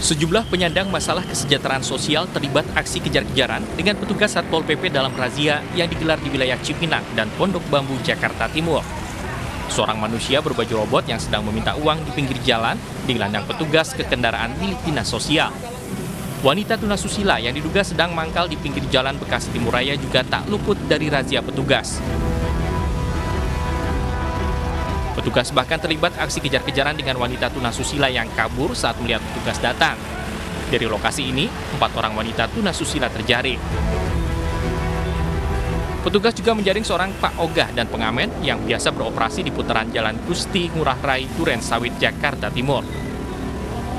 Sejumlah penyandang masalah kesejahteraan sosial terlibat aksi kejar-kejaran dengan petugas Satpol PP dalam razia yang digelar di wilayah Cipinang dan Pondok Bambu, Jakarta Timur. Seorang manusia berbaju robot yang sedang meminta uang di pinggir jalan digelandang petugas ke kendaraan milik dinas sosial. Wanita tunasusila yang diduga sedang mangkal di pinggir jalan Bekasi Timur Raya juga tak luput dari razia petugas. Petugas bahkan terlibat aksi kejar-kejaran dengan wanita tunasusila yang kabur saat melihat petugas datang. Dari lokasi ini, 4 orang wanita tunasusila terjaring. Petugas juga menjaring seorang Pak Ogah dan pengamen yang biasa beroperasi di putaran Jalan Gusti Ngurah Rai, Duren Sawit, Jakarta Timur.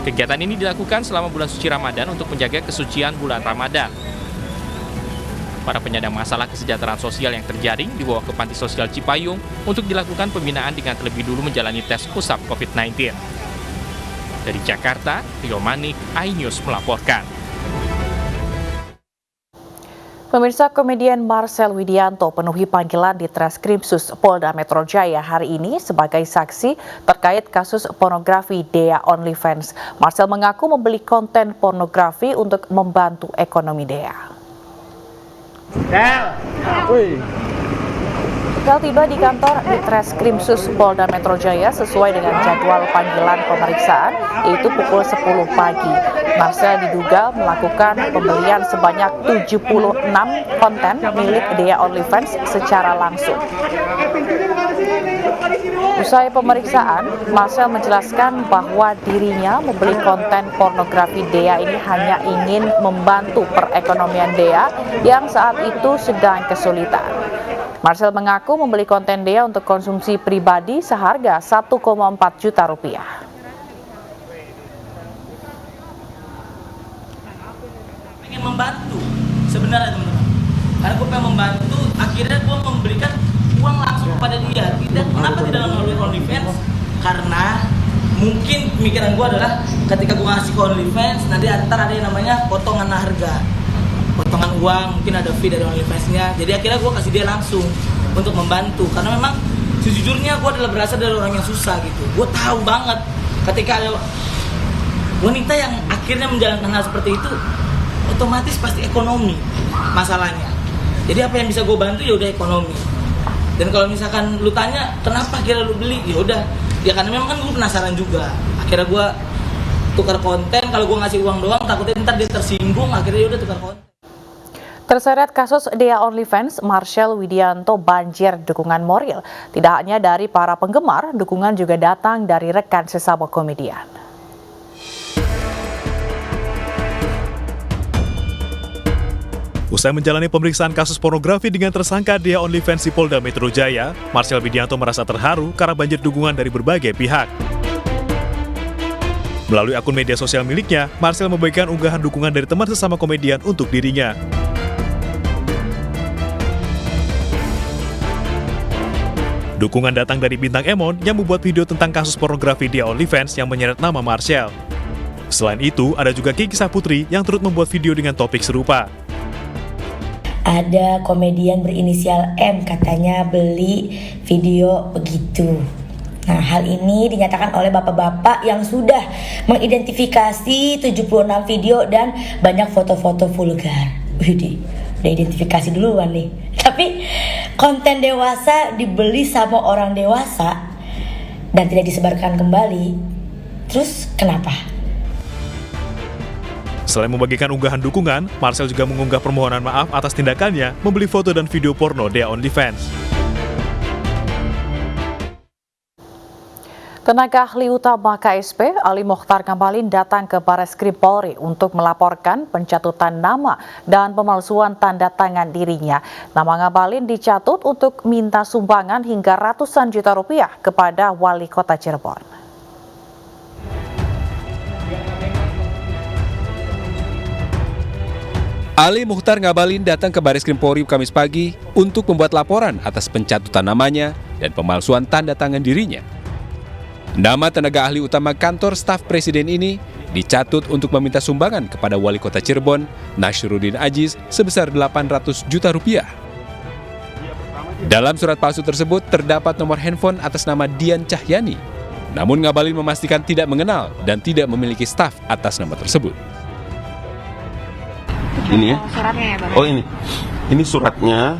Kegiatan ini dilakukan selama bulan suci Ramadan untuk menjaga kesucian bulan Ramadan. Para penyandang masalah kesejahteraan sosial yang terjaring dibawa ke Panti Sosial Cipayung untuk dilakukan pembinaan dengan terlebih dulu menjalani tes usap COVID-19. Dari Jakarta, Rio Manik, iNews melaporkan. Pemirsa, komedian Marcel Widianto penuhi panggilan di Treskrimsus Polda Metro Jaya hari ini sebagai saksi terkait kasus pornografi Dea OnlyFans. Marcel mengaku membeli konten pornografi untuk membantu ekonomi Dea. Del tiba di kantor di Treskrimsus Polda Metro Jaya sesuai dengan jadwal panggilan pemeriksaan, yaitu pukul 10 pagi. Marcel diduga melakukan pembelian sebanyak 76 konten milik Dea OnlyFans secara langsung. Usai pemeriksaan, Marcel menjelaskan bahwa dirinya membeli konten pornografi Dea ini hanya ingin membantu perekonomian Dea yang saat itu sedang kesulitan. Marcel mengaku membeli konten Dea untuk konsumsi pribadi seharga 1,4 juta rupiah. Pengen membantu sebenarnya teman-teman, karena gue pengen membantu, akhirnya gue memberikan uang langsung kepada dia. Kenapa tidak melalui OnlyFans? Karena mungkin pemikiran gue adalah ketika gue ngasih ke OnlyFans, nanti antar ada yang namanya potongan harga, potongan uang, mungkin ada fee dari OnlyFans-nya. Jadi akhirnya gue kasih dia langsung untuk membantu, karena memang sejujurnya gue adalah berasal dari orang yang susah gitu. Gue tahu banget ketika ada wanita yang akhirnya menjalankan hal seperti itu, otomatis pasti ekonomi masalahnya. Jadi apa yang bisa gue bantu ya udah ekonomi. Dan kalau misalkan lu tanya kenapa akhirnya lu beli, ya udah ya karena memang kan gue penasaran juga. Akhirnya gue tukar konten, kalau gue ngasih uang doang takutnya ntar dia tersinggung, akhirnya ya udah tukar konten. Terseret kasus Dea OnlyFans, Marcel Widianto banjir dukungan moral. Tidak hanya dari para penggemar, dukungan juga datang dari rekan sesama komedian. Usai menjalani pemeriksaan kasus pornografi dengan tersangka Dea OnlyFans di Polda Metro Jaya, Marcel Widianto merasa terharu karena banjir dukungan dari berbagai pihak. Melalui akun media sosial miliknya, Marcel membagikan unggahan dukungan dari teman sesama komedian untuk dirinya. Dukungan datang dari Bintang Emon yang membuat video tentang kasus pornografi Dea OnlyFans yang menyeret nama Marcel. Selain itu, ada juga Kiki Saputri yang turut membuat video dengan topik serupa. Ada komedian berinisial M katanya beli video begitu. Nah, hal ini dinyatakan oleh bapak-bapak yang sudah mengidentifikasi 76 video dan banyak foto-foto vulgar. Widih, udah identifikasi duluan nih. Tapi konten dewasa dibeli sama orang dewasa dan tidak disebarkan kembali. Terus kenapa? Selain membagikan unggahan dukungan, Marcel juga mengunggah permohonan maaf atas tindakannya membeli foto dan video porno Dea OnlyFans. Tenaga ahli utama KSP, Ali Mokhtar Ngabalin datang ke Bareskrim Polri untuk melaporkan pencatutan nama dan pemalsuan tanda tangan dirinya. Nama Ngabalin dicatut untuk minta sumbangan hingga ratusan juta rupiah kepada Wali Kota Cirebon. Ali Mokhtar Ngabalin datang ke Bareskrim Polri Kamis pagi untuk membuat laporan atas pencatutan namanya dan pemalsuan tanda tangan dirinya. Nama tenaga ahli utama kantor staf presiden ini dicatut untuk meminta sumbangan kepada Wali Kota Cirebon, Nasyruddin Aziz, sebesar 800 juta rupiah. Dalam surat palsu tersebut terdapat nomor handphone atas nama Dian Cahyani. Namun Ngabalin memastikan tidak mengenal dan tidak memiliki staf atas nama tersebut. Ini ya? Suratnya ya, Bang? Oh ini suratnya.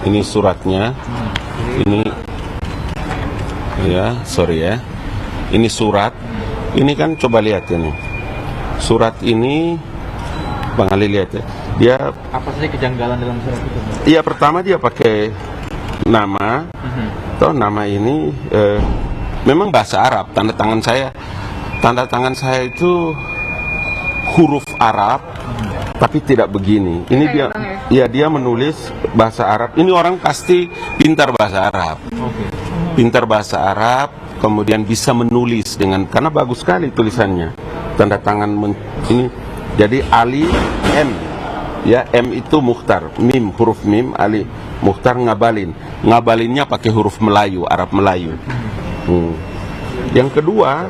Ini suratnya. Ini ya, sorry ya. Ini surat. Ini kan coba lihat ini. Surat ini Bang Ali lihat ya. Dia apa saja kejanggalan dalam surat itu? Iya, pertama dia pakai nama. Toh nama ini memang bahasa Arab. Tanda tangan saya itu huruf Arab, tapi tidak begini. Ini dia menulis bahasa Arab. Ini orang pasti pintar bahasa Arab. Pintar bahasa Arab, kemudian bisa menulis karena bagus sekali tulisannya. Tanda tangan ini. Jadi Ali M. Ya, M itu Mukhtar, mim, huruf mim, Ali Mukhtar Ngabalin. Ngabalinnya pakai huruf Melayu, Arab Melayu. Yang kedua,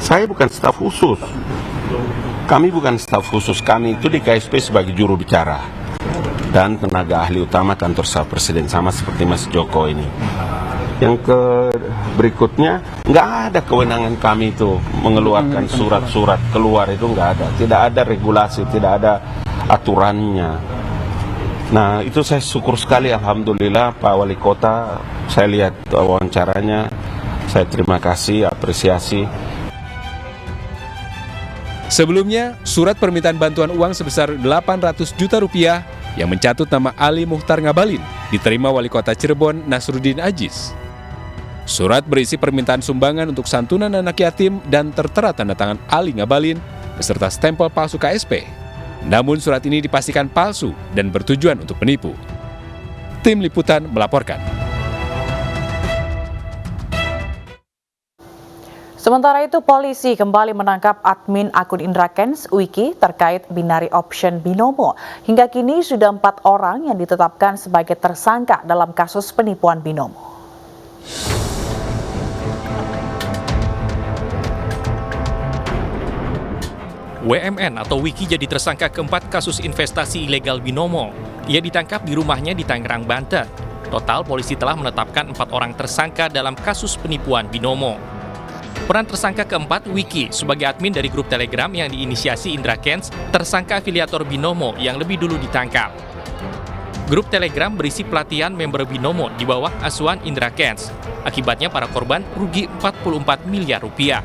saya bukan staf khusus. Kami bukan staf khusus, kami itu di KSP sebagai juru bicara dan tenaga ahli utama kantor staf presiden, sama seperti Mas Joko ini. Yang berikutnya, nggak ada kewenangan kami itu mengeluarkan surat-surat keluar, itu nggak ada. Tidak ada regulasi, tidak ada aturannya. Nah, itu saya syukur sekali, alhamdulillah Pak Wali Kota, saya lihat wawancaranya, saya terima kasih, apresiasi. Sebelumnya, surat permintaan bantuan uang sebesar 800 juta rupiah yang mencatut nama Ali Mukhtar Ngabalin diterima Wali Kota Cirebon Nasruddin Aziz. Surat berisi permintaan sumbangan untuk santunan anak yatim dan tertera tanda tangan Ali Ngabalin beserta stempel palsu KSP. Namun surat ini dipastikan palsu dan bertujuan untuk menipu. Tim Liputan melaporkan. Sementara itu, polisi kembali menangkap admin akun IndraKens Wiki terkait binary option Binomo. Hingga kini sudah 4 orang yang ditetapkan sebagai tersangka dalam kasus penipuan Binomo. WMN atau Wiki jadi tersangka keempat kasus investasi ilegal Binomo. Ia ditangkap di rumahnya di Tangerang, Banten. Total, polisi telah menetapkan 4 orang tersangka dalam kasus penipuan Binomo. Peran tersangka keempat, Wiki, sebagai admin dari grup Telegram yang diinisiasi IndraKens, tersangka afiliator Binomo yang lebih dulu ditangkap. Grup Telegram berisi pelatihan member Binomo di bawah asuhan IndraKens. Akibatnya para korban rugi 44 miliar rupiah.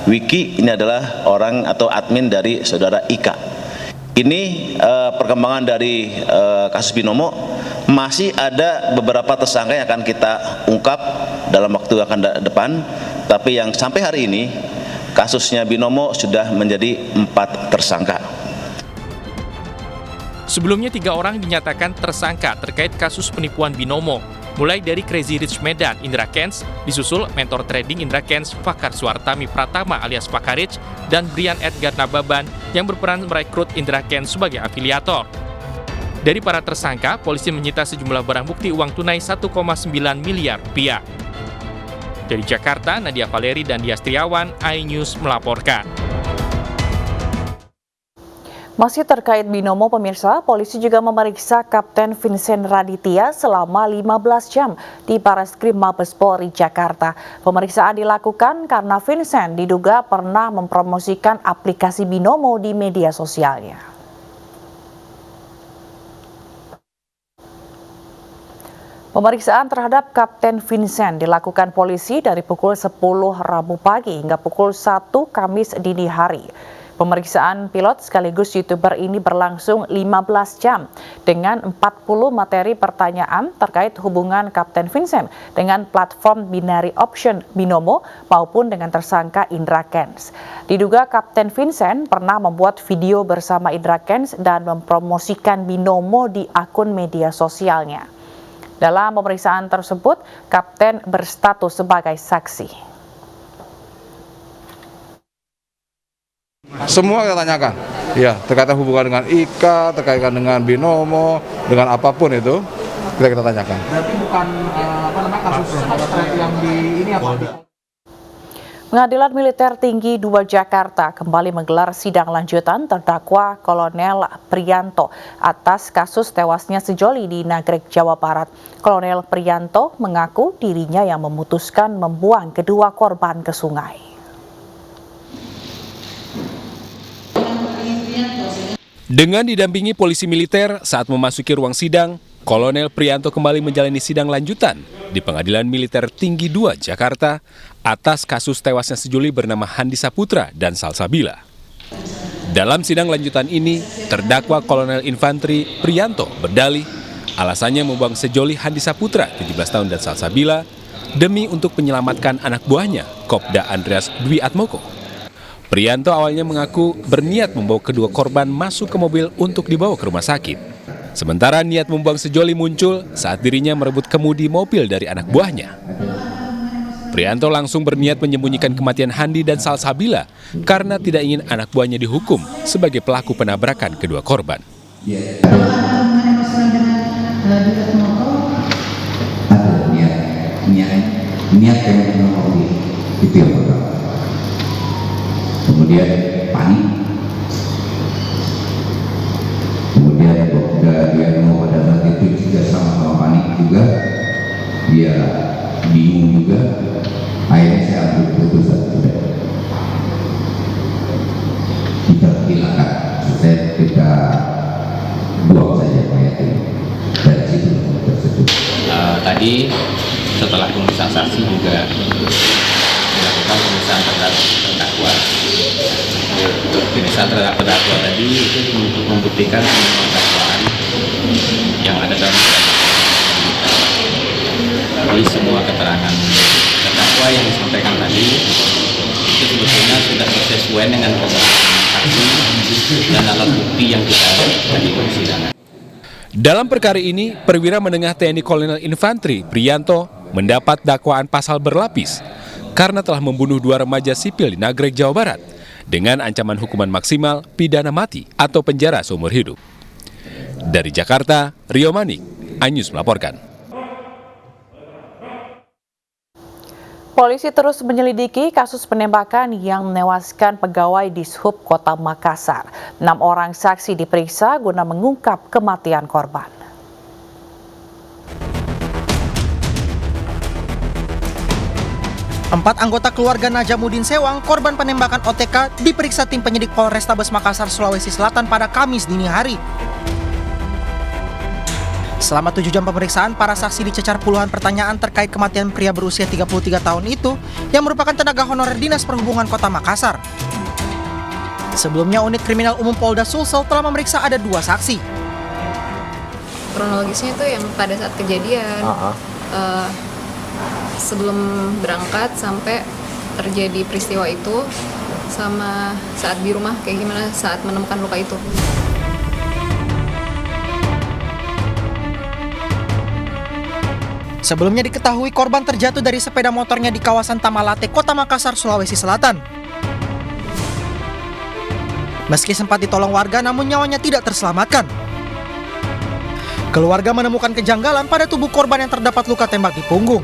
Wiki ini adalah orang atau admin dari saudara Ika. Ini perkembangan dari kasus Binomo, masih ada beberapa tersangka yang akan kita ungkap dalam waktu akan depan. Tapi yang sampai hari ini kasusnya Binomo sudah menjadi 4 tersangka. Sebelumnya 3 orang dinyatakan tersangka terkait kasus penipuan Binomo, mulai dari Crazy Rich Medan IndraKens, disusul mentor trading IndraKens Fakar Suartami Pratama alias Fakarich, dan Brian Edgar Nababan yang berperan merekrut IndraKens sebagai afiliator. Dari para tersangka, polisi menyita sejumlah barang bukti uang tunai 1,9 miliar rupiah. Dari Jakarta, Nadia Valeri dan Dias Triawan, iNews melaporkan. Masih terkait Binomo, pemirsa, polisi juga memeriksa Kapten Vincent Raditya selama 15 jam di Barreskrim Mabes Polri Jakarta. Pemeriksaan dilakukan karena Vincent diduga pernah mempromosikan aplikasi Binomo di media sosialnya. Pemeriksaan terhadap Kapten Vincent dilakukan polisi dari pukul 10 Rabu pagi hingga pukul 1 Kamis dini hari. Pemeriksaan pilot sekaligus YouTuber ini berlangsung 15 jam dengan 40 materi pertanyaan terkait hubungan Kapten Vincent dengan platform binary option Binomo maupun dengan tersangka IndraKens. Diduga Kapten Vincent pernah membuat video bersama IndraKens dan mempromosikan Binomo di akun media sosialnya. Dalam pemeriksaan tersebut, Kapten berstatus sebagai saksi. Semua kita tanyakan, ya terkait hubungan dengan Ika, terkait dengan Binomo, dengan apapun itu kita tanyakan. Berarti bukan kasus trade yang di ini apa? Pengadilan Militer Tinggi 2 Jakarta kembali menggelar sidang lanjutan terdakwa Kolonel Priyanto atas kasus tewasnya sejoli di Nagreg, Jawa Barat. Kolonel Priyanto mengaku dirinya yang memutuskan membuang kedua korban ke sungai. Dengan didampingi polisi militer saat memasuki ruang sidang, Kolonel Priyanto kembali menjalani sidang lanjutan di Pengadilan Militer Tinggi 2 Jakarta atas kasus tewasnya sejoli bernama Handi Saputra dan Salsabila. Dalam sidang lanjutan ini, terdakwa Kolonel Infanteri Priyanto berdalih alasannya membuang sejoli Handi Saputra 17 tahun dan Salsabila demi untuk menyelamatkan anak buahnya, Kopda Andreas Dwi Atmoko. Priyanto awalnya mengaku berniat membawa kedua korban masuk ke mobil untuk dibawa ke rumah sakit. Sementara niat membuang sejoli muncul saat dirinya merebut kemudi mobil dari anak buahnya. Priyanto langsung berniat menyembunyikan kematian Handi dan Salsabila karena tidak ingin anak buahnya dihukum sebagai pelaku penabrakan kedua korban. Niat yang menghormati itu yang pertama. Kemudian panik. Kemudian dia mau pada saat itu juga sama-sama panik juga, dia bingung juga. Akhirnya saya ambil keputusan kita silakan, kita buang saja mayat ini. Dari situ tersebut. Tadi setelah pemeriksaan saksi juga dilakukan pemeriksaan terhadap terdakwa. Pemeriksaan terhadap terdakwa tadi itu untuk membuktikan semua dakwaan yang ada dalam jadi semua keterangan terdakwa yang disampaikan tadi itu sebetulnya sudah sesuai dengan keterangan saksi dan alat bukti yang kita ada di persidangan. Dalam perkara ini, Perwira Menengah TNI Kolonel Infanteri Priyanto mendapat dakwaan pasal berlapis karena telah membunuh 2 remaja sipil di Nagreg, Jawa Barat dengan ancaman hukuman maksimal pidana mati atau penjara seumur hidup. Dari Jakarta, Rio Manik, iNews melaporkan. Polisi terus menyelidiki kasus penembakan yang menewaskan pegawai Dishub Kota Makassar. 6 orang saksi diperiksa guna mengungkap kematian korban. Empat anggota keluarga Najamuddin Sewang, korban penembakan OTK, diperiksa tim penyidik Polrestabes Makassar, Sulawesi Selatan pada Kamis dini hari. Selama 7 jam pemeriksaan, para saksi dicecar puluhan pertanyaan terkait kematian pria berusia 33 tahun itu yang merupakan tenaga honorer Dinas Perhubungan Kota Makassar. Sebelumnya, Unit Kriminal Umum Polda Sulsel telah memeriksa ada 2 saksi. Kronologisnya itu yang pada saat kejadian, sebelum berangkat sampai terjadi peristiwa itu, sama saat di rumah kayak gimana saat menemukan luka itu. Sebelumnya diketahui korban terjatuh dari sepeda motornya di kawasan Tamalate, Kota Makassar, Sulawesi Selatan. Meski sempat ditolong warga, namun nyawanya tidak terselamatkan. Keluarga menemukan kejanggalan pada tubuh korban yang terdapat luka tembak di punggung.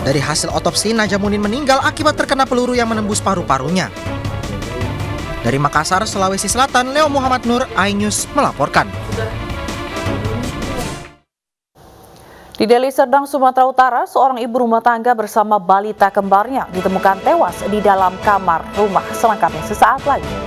Dari hasil otopsi, Najamuddin meninggal akibat terkena peluru yang menembus paru-parunya. Dari Makassar, Sulawesi Selatan, Leo Muhammad Nur, iNews melaporkan. Di Deli Serdang, Sumatera Utara, seorang ibu rumah tangga bersama balita kembarnya ditemukan tewas di dalam kamar rumah. Selengkapnya sesaat lagi.